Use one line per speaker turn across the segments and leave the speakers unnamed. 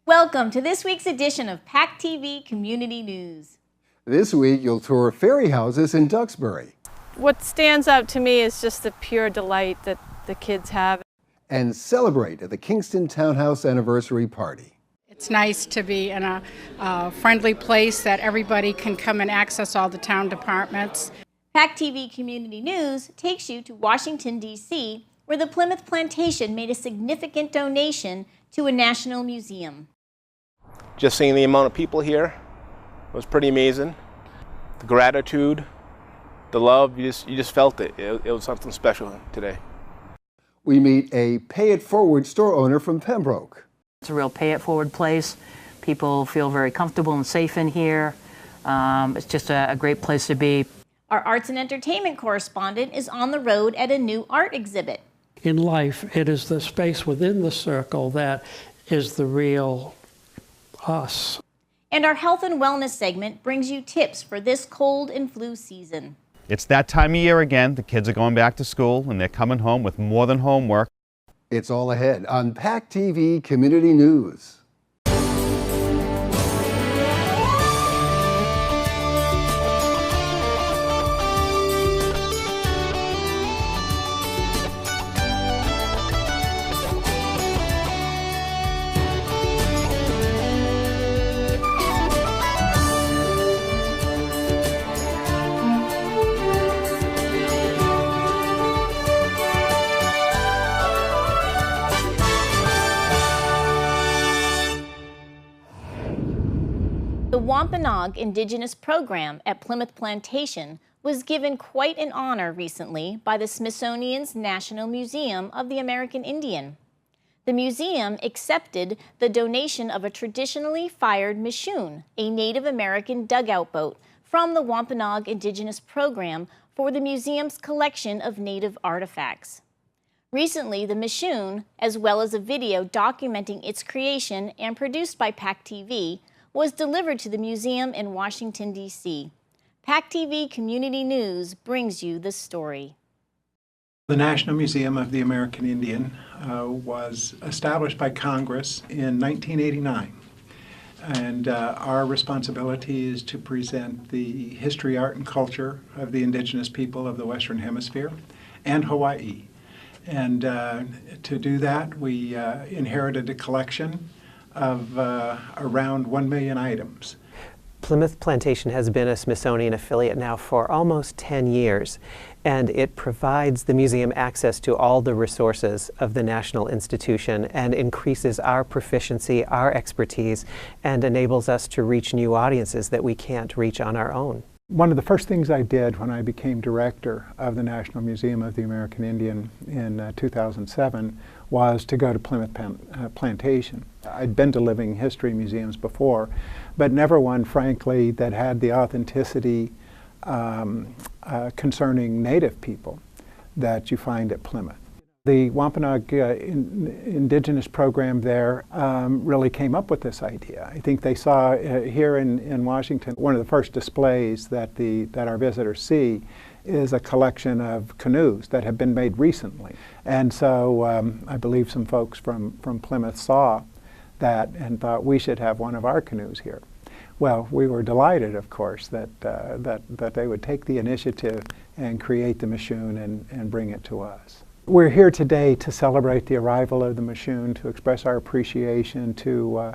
Welcome to this week's edition of PACTV Community News.
This week, you'll tour fairy houses in Duxbury.
What stands out to me is just the pure delight that the kids have.
And celebrate at the Kingston Townhouse Anniversary Party.
It's nice to be in a friendly place that everybody can come and access all the town departments.
PACTV Community News takes you to Washington, D.C., where the Plymouth Plantation made a significant donation to a national museum.
Just seeing the amount of people here was pretty amazing. The gratitude, the love, you just felt it. It was something special today.
We meet a Pay It Forward store owner from Pembroke.
It's a real pay it forward place. People feel very comfortable and safe in here. It's just a great place to be.
Our arts and entertainment correspondent is on the road at a new art exhibit.
In life, it is the space within the circle that is the real us.
And our health and wellness segment brings you tips for this cold and flu season.
It's that time of year again. The kids are going back to school and they're coming home with more than homework.
It's all ahead on PACTV Community News.
The Wampanoag Indigenous Program at Plymouth Plantation was given quite an honor recently by the Smithsonian's National Museum of the American Indian. The museum accepted the donation of a traditionally fired Mishoon, a Native American dugout boat, from the Wampanoag Indigenous Program for the museum's collection of Native artifacts. Recently, the Mishoon, as well as a video documenting its creation and produced by PACTV, was delivered to the museum in Washington, D.C. PACTV Community News brings you the story.
The National Museum of the American Indian was established by Congress in 1989. And our responsibility is to present the history, art, and culture of the indigenous people of the Western Hemisphere and Hawaii. And to do that, we inherited a collection of around 1 million items.
Plymouth Plantation has been a Smithsonian affiliate now for almost 10 years, and it provides the museum access to all the resources of the national institution and increases our proficiency, our expertise, and enables us to reach new audiences that we can't reach on our own.
One of the first things I did when I became director of the National Museum of the American Indian in 2007 was to go to Plymouth Plantation. I'd been to living history museums before, but never one, frankly, that had the authenticity concerning Native people that you find at Plymouth. The Wampanoag Indigenous Program there really came up with this idea. I think they saw here in Washington, one of the first displays that our visitors see is a collection of canoes that have been made recently. And so I believe some folks from Plymouth saw that and thought we should have one of our canoes here. Well, we were delighted, of course, that they would take the initiative and create the Mishoon and bring it to us. We're here today to celebrate the arrival of the Mishoon, to express our appreciation to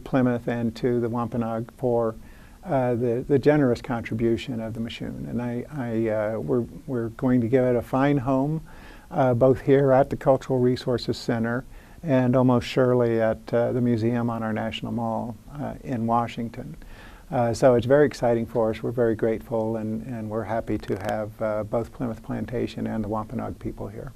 Plymouth and to the Wampanoag for the generous contribution of the Mishoon. And we're going to give it a fine home, both here at the Cultural Resources Center and almost surely at the museum on our National Mall in Washington. So it's very exciting for us. We're very grateful, and we're happy to have both Plymouth Plantation and the Wampanoag people here.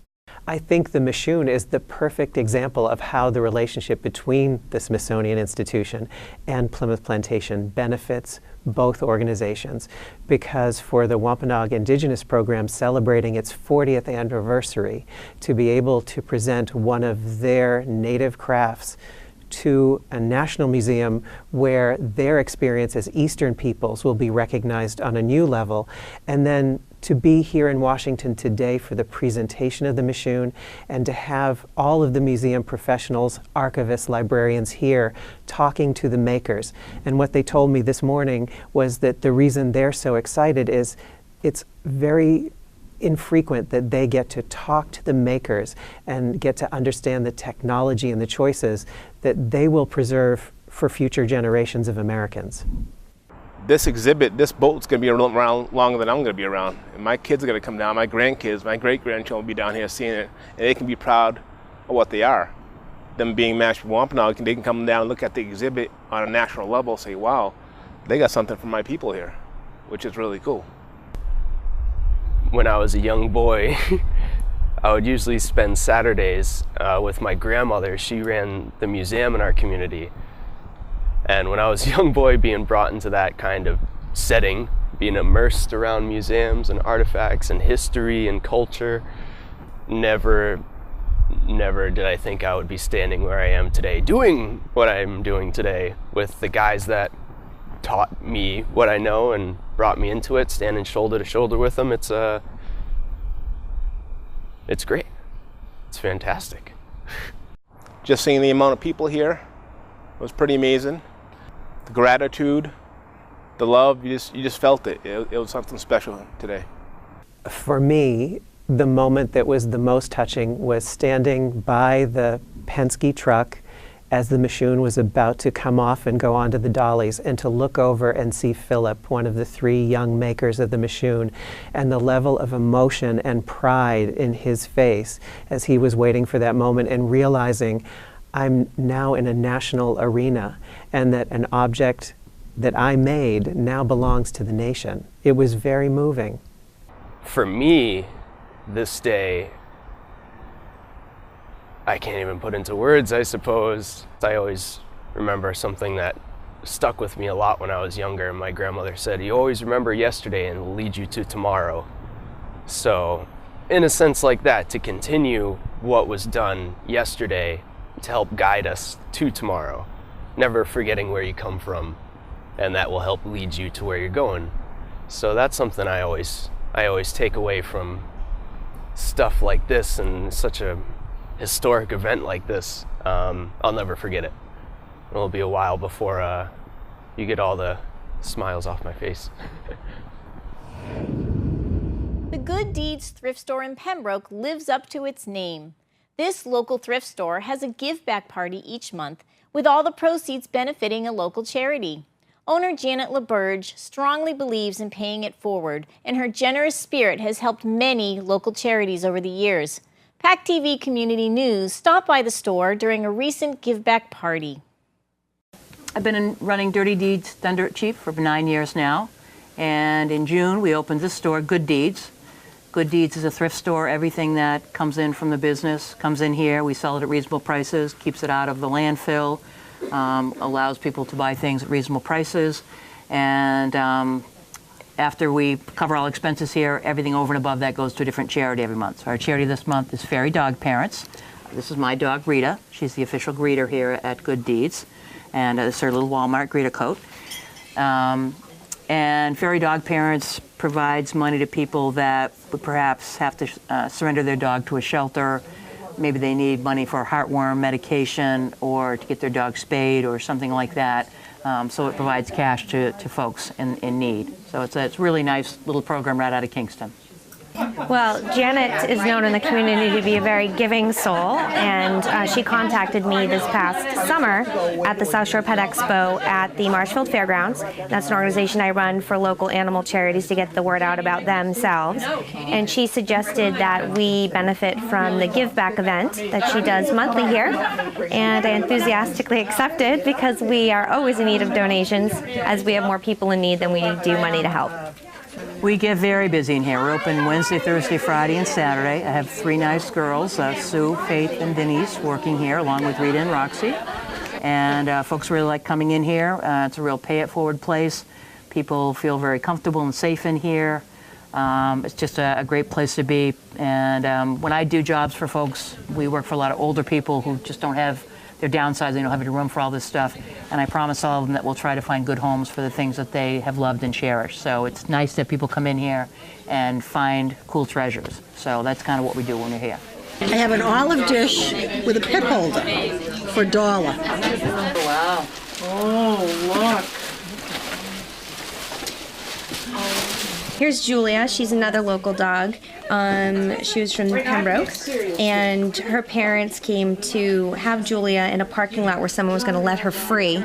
I think the Mishoon is the perfect example of how the relationship between the Smithsonian Institution and Plymouth Plantation benefits both organizations, because for the Wampanoag Indigenous Program celebrating its 40th anniversary, to be able to present one of their native crafts to a national museum where their experience as Eastern peoples will be recognized on a new level, and then to be here in Washington today for the presentation of the Michoud, and to have all of the museum professionals, archivists, librarians here talking to the makers. And what they told me this morning was that the reason they're so excited is it's very infrequent that they get to talk to the makers and get to understand the technology and the choices that they will preserve for future generations of Americans.
This exhibit, this boat's going to be around longer than I'm going to be around. And my kids are going to come down, my grandkids, my great-grandchildren will be down here seeing it, and they can be proud of what they are. Them being Mashpee Wampanoag, they can come down and look at the exhibit on a national level and say, wow, they got something for my people here, which is really cool.
When I was a young boy, I would usually spend Saturdays with my grandmother. She ran the museum in our community. And when I was a young boy, being brought into that kind of setting, being immersed around museums and artifacts and history and culture, never did I think I would be standing where I am today, doing what I'm doing today with the guys that taught me what I know and brought me into it, standing shoulder to shoulder with them. It's great. It's fantastic.
Just seeing the amount of people here was pretty amazing. The gratitude, the love, you just felt it. It was something special today.
For me, the moment that was the most touching was standing by the Penske truck as the Michoud was about to come off and go onto the dollies, and to look over and see Philip, one of the 3 young makers of the Michoud, and the level of emotion and pride in his face as he was waiting for that moment and realizing I'm now in a national arena and that an object that I made now belongs to the nation. It was very moving.
For me, this day, I can't even put into words, I suppose. I always remember something that stuck with me a lot when I was younger. My grandmother said, you always remember yesterday and it will lead you to tomorrow. So, in a sense like that, to continue what was done yesterday to help guide us to tomorrow, never forgetting where you come from, and that will help lead you to where you're going. So that's something I always take away from stuff like this, and such a historic event like this. I'll never forget it. It'll be a while before you get all the smiles off my face.
The Good Deeds thrift store in Pembroke lives up to its name. This local thrift store has a give-back party each month, with all the proceeds benefiting a local charity. Owner Janet LaBerge strongly believes in paying it forward, and her generous spirit has helped many local charities over the years. PACTV Community News stopped by the store during a recent give-back party.
I've been running Dirty Deeds Thunder at Chief for 9 years now, and in June we opened this store, Good Deeds. Good Deeds is a thrift store. Everything that comes in from the business comes in here. We sell it at reasonable prices, keeps it out of the landfill, allows people to buy things at reasonable prices, and after we cover all expenses here, everything over and above that goes to a different charity every month. So our charity this month is Fairy Dog Parents. This is my dog, Rita. She's the official greeter here at Good Deeds. And this is her little Walmart greeter coat. And Fairy Dog Parents provides money to people that would perhaps have to surrender their dog to a shelter. Maybe they need money for heartworm medication or to get their dog spayed or something like that. So it provides cash to folks in need. So it's a really nice little program right out of Kingston.
Well, Janet is known in the community to be a very giving soul, and she contacted me this past summer at the South Shore Pet Expo at the Marshfield Fairgrounds. That's an organization I run for local animal charities to get the word out about themselves. And she suggested that we benefit from the Give Back event that she does monthly here. And I enthusiastically accepted because we are always in need of donations, as we have more people in need than we do money to help.
We get very busy in here. We're open Wednesday, Thursday, Friday, and Saturday. I have 3 nice girls, Sue, Faith, and Denise, working here along with Rita and Roxy. And folks really like coming in here. It's a real pay-it-forward place. People feel very comfortable and safe in here. It's just a great place to be. And when I do jobs for folks, we work for a lot of older people who just don't have they're downsizing, they don't have any room for all this stuff. And I promise all of them that we'll try to find good homes for the things that they have loved and cherished. So it's nice that people come in here and find cool treasures. So that's kind of what we do when we're here.
I have an olive dish with a pit holder for $1.
Wow. Oh, look.
Here's Julia. She's another local dog. She was from Pembroke, and her parents came to have Julia in a parking lot where someone was going to let her free.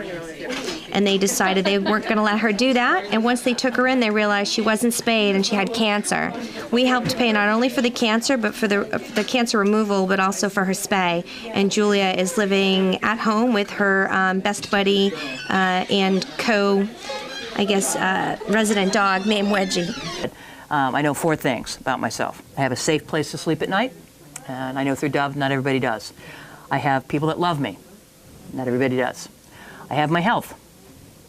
And they decided they weren't going to let her do that. And once they took her in, they realized she wasn't spayed and she had cancer. We helped pay not only for the cancer, but for the cancer removal, but also for her spay. And Julia is living at home with her best buddy and resident dog named Wedgie.
I know 4 things about myself. I have a safe place to sleep at night, and I know through Dove, not everybody does. I have people that love me. Not everybody does. I have my health.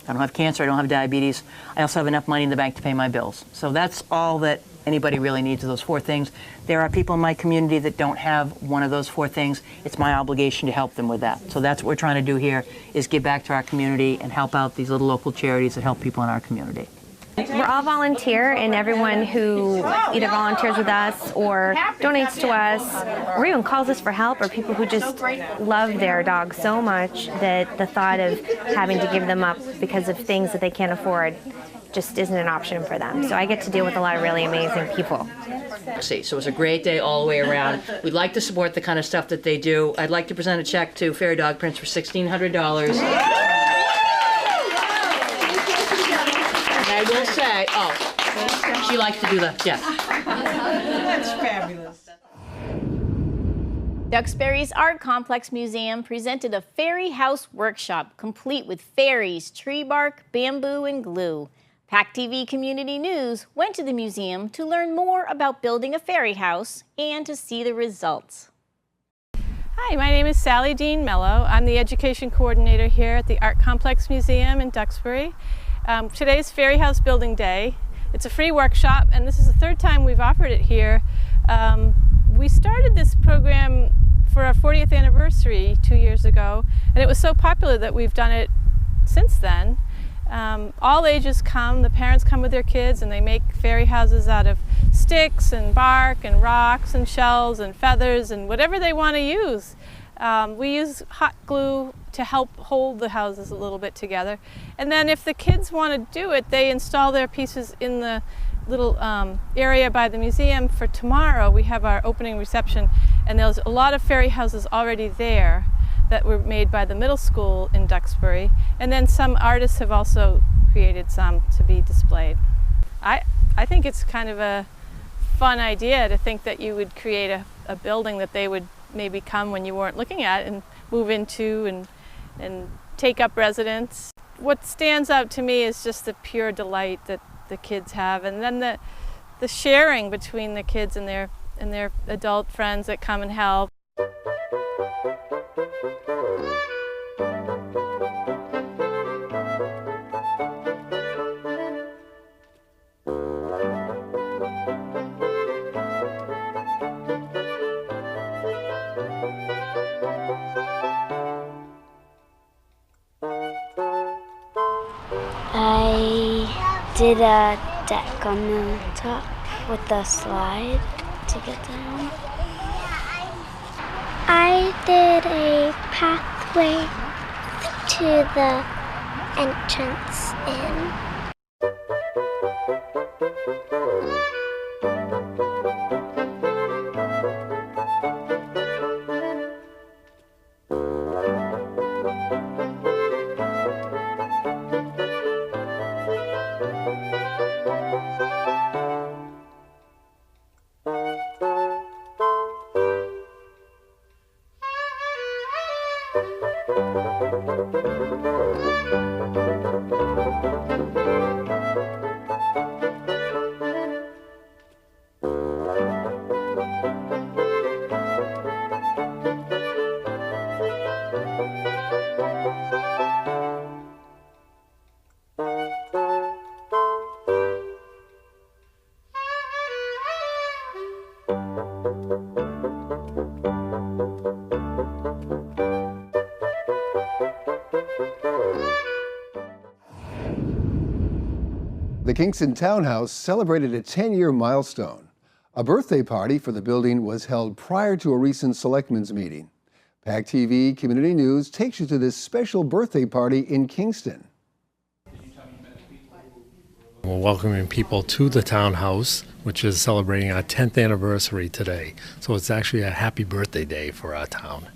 I don't have cancer, I don't have diabetes. I also have enough money in the bank to pay my bills. So that's all that anybody really needs, of those 4 things. There are people in my community that don't have one of those 4 things. It's my obligation to help them with that. So that's what we're trying to do here, is give back to our community and help out these little local charities that help people in our community.
We're all volunteer, and everyone who either volunteers with us or donates to us or even calls us for help are people who just love their dogs so much that the thought of having to give them up because of things that they can't afford just isn't an option for them. So I get to deal with a lot of really amazing people.
So it's a great day all the way around. We'd like to support the kind of stuff that they do. I'd like to present a check to Fairy Dog Prince for $1,600. I will say, she likes to do that, yes.
That's fabulous.
Duxbury's Art Complex Museum presented a fairy house workshop complete with fairies, tree bark, bamboo, and glue. PACTV Community News went to the museum to learn more about building a fairy house and to see the results.
Hi, my name is Sally Dean Mello. I'm the education coordinator here at the Art Complex Museum in Duxbury. Today's Fairy House Building Day. It's a free workshop, and this is the 3rd time we've offered it here. We started this program for our 40th anniversary 2 years ago, and it was so popular that we've done it since then. All ages come, the parents come with their kids, and they make fairy houses out of sticks and bark and rocks and shells and feathers and whatever they want to use. We use hot glue to help hold the houses a little bit together. And then if the kids want to do it, they install their pieces in the little area by the museum. For tomorrow, we have our opening reception, and there's a lot of fairy houses already there that were made by the middle school in Duxbury. And then some artists have also created some to be displayed. I think it's kind of a fun idea to think that you would create a building that they would maybe come when you weren't looking at and move into and take up residence. What stands out to me is just the pure delight that the kids have, and then the sharing between the kids and their adult friends that come and help.
I did a deck on the top with a slide to get down. I did a pathway to the entrance in.
The Kingston Townhouse celebrated a 10-year milestone. A birthday party for the building was held prior to a recent selectmen's meeting. PACTV Community News takes you to this special birthday party in Kingston.
We're welcoming people to the townhouse, which is celebrating our 10th anniversary today. So it's actually a happy birthday day for our town.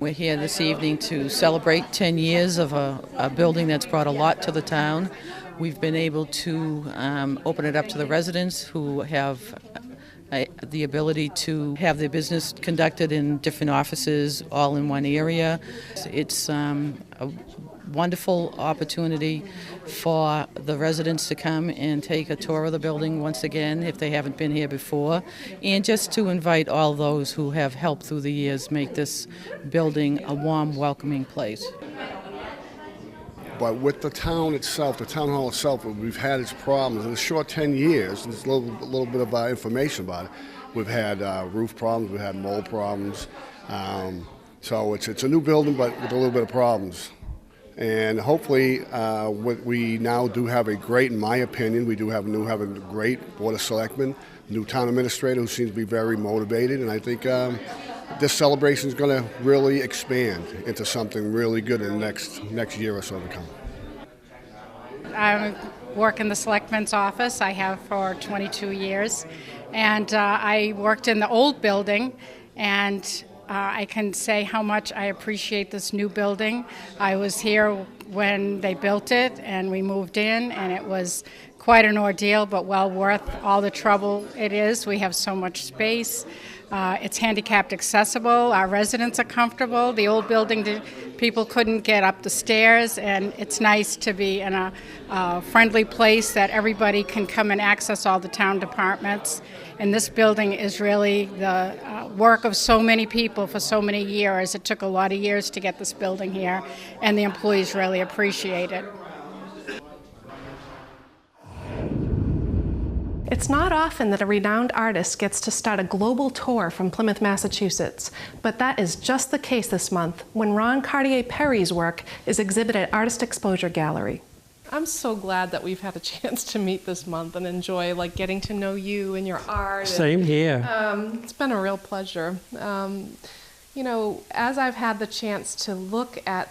We're here this evening to celebrate 10 years of a building that's brought a lot to the town. We've been able to open it up to the residents who have the ability to have their business conducted in different offices all in one area. It's a wonderful opportunity for the residents to come and take a tour of the building once again if they haven't been here before, and just to invite all those who have helped through the years make this building a warm, welcoming place.
But with the town itself, the town hall itself, we've had its problems. In the short 10 years, there's a little bit of information about it. We've had roof problems, we've had mold problems. So it's a new building, but with a little bit of problems. And hopefully, we now do have a great, in my opinion, we do have a great Board of Selectmen, new town administrator who seems to be very motivated, and I think this celebration is going to really expand into something really good in the next year or so to come.
I work in the Selectmen's office. I have for 22 years, and I worked in the old building, and I can say how much I appreciate this new building. I was here when they built it and we moved in, and it was quite an ordeal, but well worth all the trouble it is. We have so much space. It's handicapped accessible. Our residents are comfortable. The old building, people couldn't get up the stairs, and it's nice to be in a friendly place that everybody can come and access all the town departments. And this building is really the work of so many people for so many years. It took a lot of years to get this building here, and the employees really appreciate it.
It's not often that a renowned artist gets to start a global tour from Plymouth, Massachusetts, but that is just the case this month when Ron Cartier-Perry's work is exhibited at Artist Exposure Gallery.
I'm so glad that we've had a chance to meet this month and enjoy getting to know you and your art.
Same here.
It's been a real pleasure. You know, as I've had the chance to look at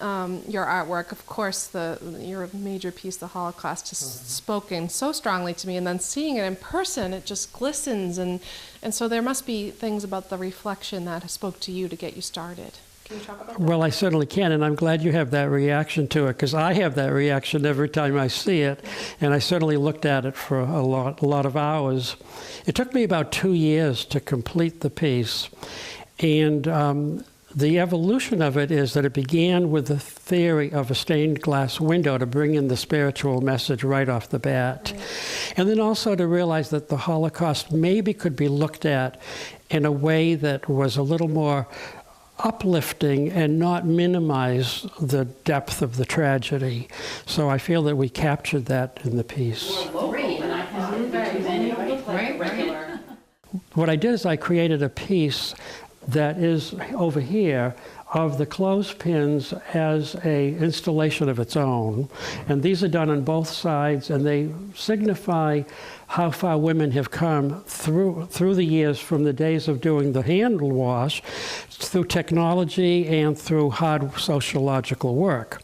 your artwork, of course, your major piece, The Holocaust, has spoken so strongly to me, and then seeing it in person, it just glistens, and so there must be things about the reflection that spoke to you to get you started. Can you talk about that?
Well, I certainly can, and I'm glad you have that reaction to it, because I have that reaction every time I see it, and I certainly looked at it for a lot of hours. It took me about 2 years to complete the piece, and the evolution of it is that it began with the theory of a stained glass window to bring in the spiritual message right off the bat. And then also to realize that the Holocaust maybe could be looked at in a way that was a little more uplifting and not minimize the depth of the tragedy. So I feel that we captured that in the piece. What I did is I created a piece that is over here of the clothespins as an installation of its own. And these are done on both sides, and they signify how far women have come through the years, from the days of doing the hand wash, through technology and through hard sociological work.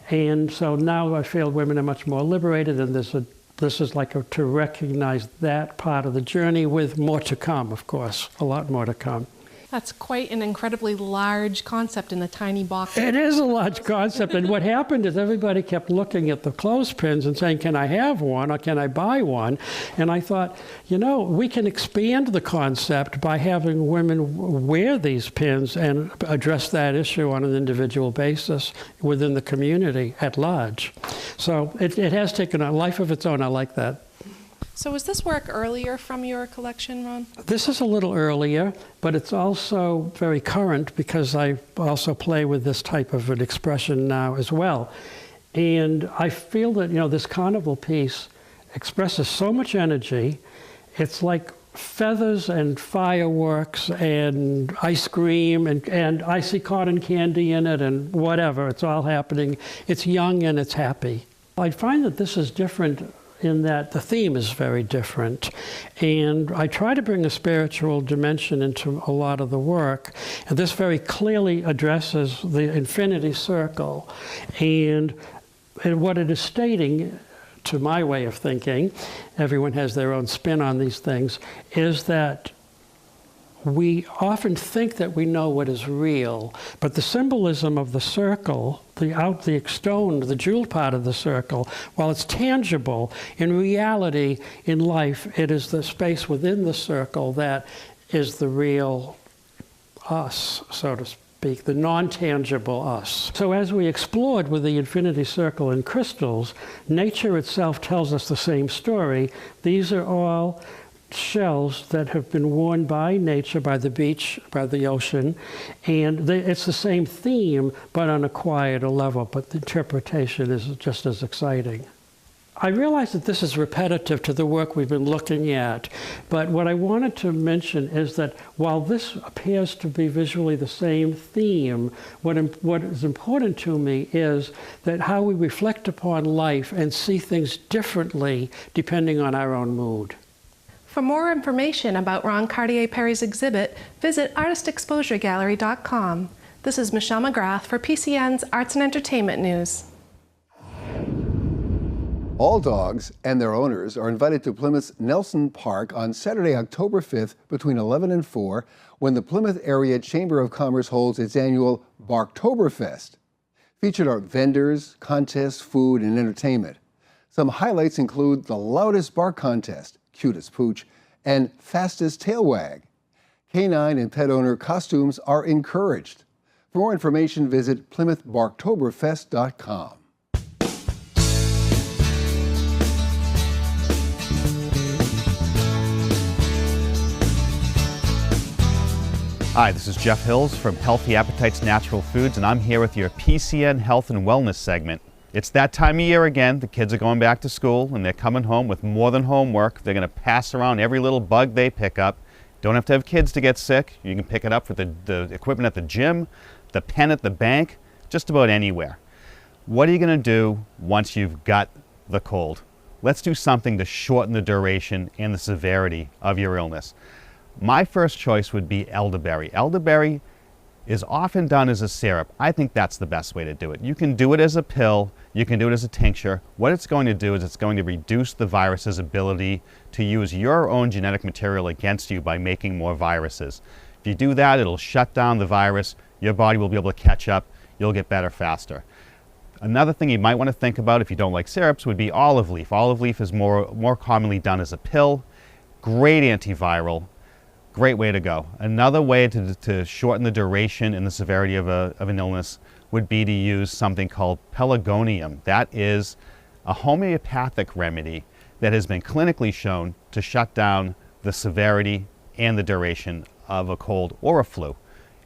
And so now I feel women are much more liberated, and this is to recognize that part of the journey, with more to come, of course, a lot more to come.
That's quite an incredibly large concept in a tiny box.
It is a large concept, and what happened is everybody kept looking at the clothespins and saying, can I have one or can I buy one? And I thought, you know, we can expand the concept by having women wear these pins and address that issue on an individual basis within the community at large. So it has taken a life of its own. I like that.
So was this work earlier from your collection, Ron?
This is a little earlier, but it's also very current because I also play with this type of an expression now as well. And I feel that, you know, this carnival piece expresses so much energy. It's like feathers and fireworks and ice cream and icy cotton candy in it and whatever. It's all happening. It's young and it's happy. I find that this is different in that the theme is very different. And I try to bring a spiritual dimension into a lot of the work. And this very clearly addresses the infinity circle. And what it is stating, to my way of thinking, everyone has their own spin on these things, is that we often think that we know what is real, but the symbolism of the circle, the stone, the jeweled part of the circle, while it's tangible, in reality, in life, it is the space within the circle that is the real us, so to speak, the non-tangible us. So as we explored with the infinity circle and crystals, nature itself tells us the same story. These are all shells that have been worn by nature, by the beach, by the ocean, and it's the same theme, but on a quieter level, but the interpretation is just as exciting. I realize that this is repetitive to the work we've been looking at, but what I wanted to mention is that while this appears to be visually the same theme, what is important to me is that how we reflect upon life and see things differently depending on our own mood.
For more information about Ron Cartier-Perry's exhibit, visit artistexposuregallery.com. This is Michelle McGrath for PCN's Arts and Entertainment News.
All dogs and their owners are invited to Plymouth's Nelson Park on Saturday, October 5th between 11 and 4 when the Plymouth Area Chamber of Commerce holds its annual Barktoberfest. Featured are vendors, contests, food, and entertainment. Some highlights include the loudest bark contest, cutest pooch, and fastest tail wag. Canine and pet owner costumes are encouraged. For more information, visit PlymouthBarktoberfest.com.
Hi, this is Jeff Hills from Healthy Appetites Natural Foods, and I'm here with your PCN Health and Wellness segment. It's that time of year again. The kids are going back to school and they're coming home with more than homework. They're going to pass around every little bug they pick up. Don't have to have kids to get sick. You can pick it up for the equipment at the gym, the pen at the bank, just about anywhere. What are you going to do once you've got the cold? Let's do something to shorten the duration and the severity of your illness. My first choice would be elderberry. Elderberry is often done as a syrup. I think that's the best way to do it. You can do it as a pill, you can do it as a tincture. What it's going to do is it's going to reduce the virus's ability to use your own genetic material against you by making more viruses. If you do that, it'll shut down the virus, your body will be able to catch up, you'll get better faster. Another thing you might want to think about if you don't like syrups would be olive leaf. Olive leaf is more commonly done as a pill. Great antiviral. Great way to go. Another way to shorten the duration and the severity of an illness would be to use something called pelargonium. That is a homeopathic remedy that has been clinically shown to shut down the severity and the duration of a cold or a flu.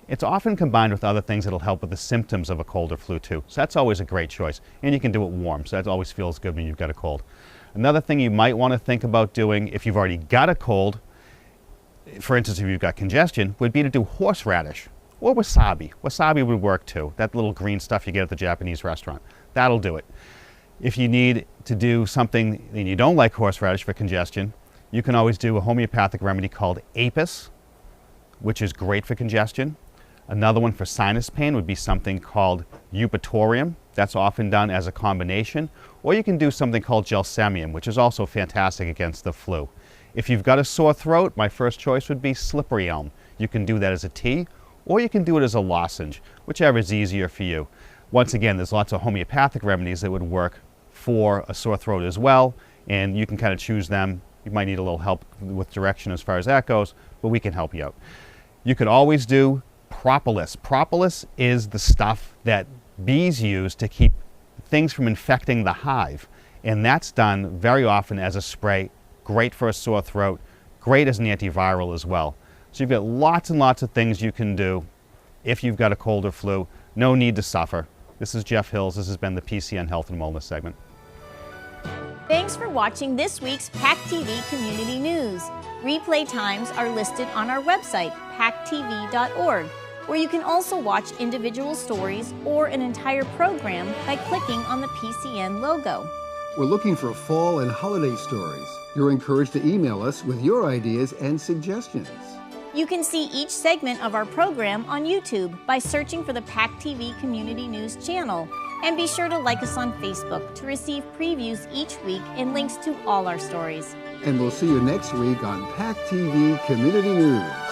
It's often combined with other things that'll help with the symptoms of a cold or flu too. So that's always a great choice. And you can do it warm, so that always feels good when you've got a cold. Another thing you might want to think about doing if you've already got a cold, for instance, if you've got congestion, would be to do horseradish or wasabi. Wasabi would work too. That little green stuff you get at the Japanese restaurant. That'll do it. If you need to do something and you don't like horseradish for congestion, you can always do a homeopathic remedy called apis, which is great for congestion. Another one for sinus pain would be something called eupatorium. That's often done as a combination. Or you can do something called gelsemium, which is also fantastic against the flu. If you've got a sore throat, my first choice would be slippery elm. You can do that as a tea, or you can do it as a lozenge, whichever is easier for you. Once again, there's lots of homeopathic remedies that would work for a sore throat as well, and you can kind of choose them. You might need a little help with direction as far as that goes, but we can help you out. You could always do propolis. Propolis is the stuff that bees use to keep things from infecting the hive, and that's done very often as a spray. Great for a sore throat, great as an antiviral as well. So you've got lots and lots of things you can do if you've got a cold or flu. No need to suffer. This is Jeff Hills. This has been the PCN Health and Wellness segment.
Thanks for watching this week's PACTV Community News. Replay times are listed on our website, pactv.org. where you can also watch individual stories or an entire program by clicking on the PCN logo.
We're looking for fall and holiday stories. You're encouraged to email us with your ideas and suggestions.
You can see each segment of our program on YouTube by searching for the PACTV Community News channel. And be sure to like us on Facebook to receive previews each week and links to all our stories.
And we'll see you next week on PACTV Community News.